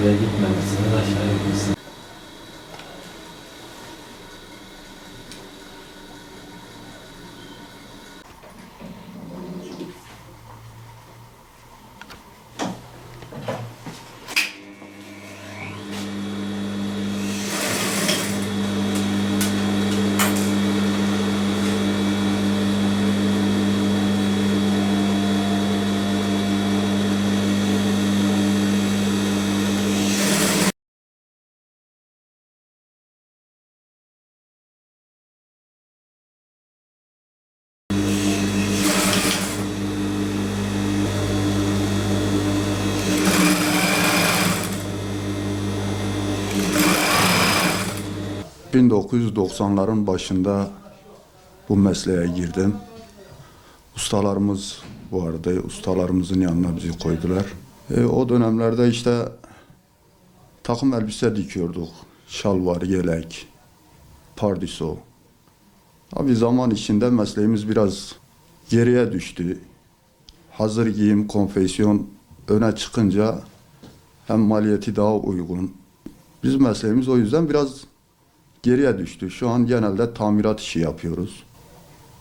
yukarıya gitmemişsiniz, aşağıya gitmişsiniz. ...1990'ların başında bu mesleğe girdim. Ustalarımız vardı, ustalarımızın yanına bizi koydular. O dönemlerde işte takım elbise dikiyorduk. Şalvar, yelek, pardösü. Tabii zaman içinde mesleğimiz biraz geriye düştü. Hazır giyim, konfeksiyon öne çıkınca hem maliyeti daha uygun. Biz mesleğimiz o yüzden biraz geriye düştü. Şu an genelde tamirat işi yapıyoruz.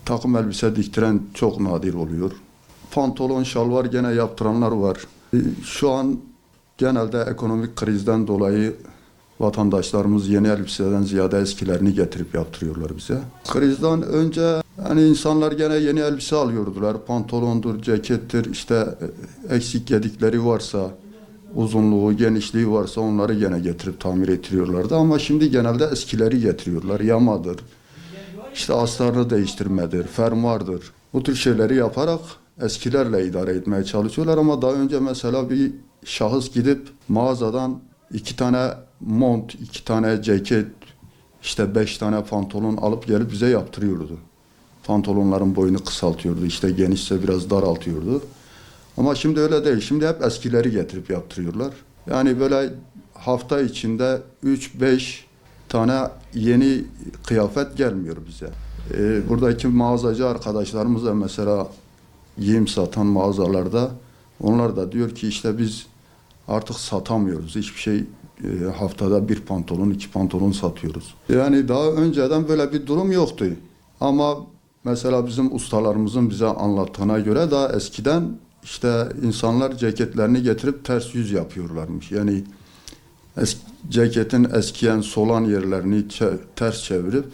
Takım elbise diktiren çok nadir oluyor. Pantolon, şalvar gene yaptıranlar var. Şu an genelde ekonomik krizden dolayı vatandaşlarımız yeni elbiseden ziyade eskilerini getirip yaptırıyorlar bize. Krizden önce hani insanlar gene yeni elbise alıyordular. Pantolondur, cekettir, işte eksik yedikleri varsa, uzunluğu, genişliği varsa onları gene getirip tamir ettiriyorlardı. Ama şimdi genelde eskileri getiriyorlar. Yamadır, işte astarını değiştirmedir, fermuardır. Bu tür şeyleri yaparak eskilerle idare etmeye çalışıyorlar. Ama daha önce mesela bir şahıs gidip mağazadan 2 tane mont, 2 tane ceket, işte 5 tane pantolon alıp gelip bize yaptırıyordu. Pantolonların boyunu kısaltıyordu, işte genişse biraz daraltıyordu. Ama şimdi öyle değil. Şimdi hep eskileri getirip yaptırıyorlar. Yani böyle hafta içinde 3-5 tane yeni kıyafet gelmiyor bize. Buradaki mağazacı arkadaşlarımız da mesela giyim satan mağazalarda onlar da diyor ki işte biz artık satamıyoruz. Hiçbir şey haftada 1 pantolon, 2 pantolon satıyoruz. Yani daha önceden böyle bir durum yoktu. Ama mesela bizim ustalarımızın bize anlattığına göre daha eskiden işte insanlar ceketlerini getirip ters yüz yapıyorlarmış. Yani ceketin eskiyen solan yerlerini ters çevirip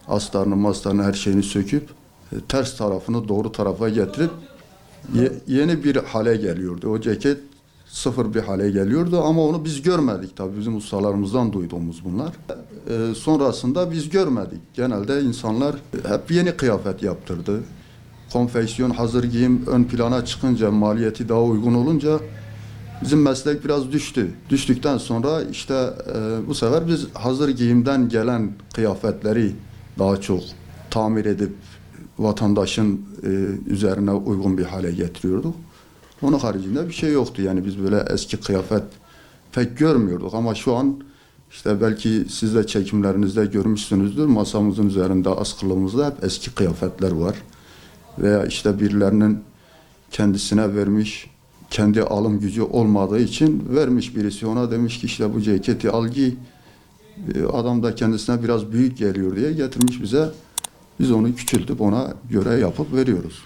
astarını mastarını her şeyini söküp ters tarafını doğru tarafa getirip yeni bir hale geliyordu. O ceket sıfır bir hale geliyordu ama onu biz görmedik tabii. Bizim ustalarımızdan duyduğumuz bunlar. Sonrasında biz görmedik. Genelde insanlar hep yeni kıyafet yaptırdı. Konfeksiyon, hazır giyim ön plana çıkınca, maliyeti daha uygun olunca bizim meslek biraz düştü. Düştükten sonra işte bu sefer biz hazır giyimden gelen kıyafetleri daha çok tamir edip vatandaşın üzerine uygun bir hale getiriyorduk. Onun haricinde bir şey yoktu. Yani biz böyle eski kıyafet pek görmüyorduk ama şu an işte belki siz de çekimlerinizde görmüşsünüzdür. Masamızın üzerinde, askılığımızda hep eski kıyafetler var. Veya işte birilerinin kendisine vermiş, kendi alım gücü olmadığı için vermiş birisi ona demiş ki işte bu ceketi al giy. Adam da kendisine biraz büyük geliyor diye getirmiş bize. Biz onu küçültüp ona göre yapıp veriyoruz.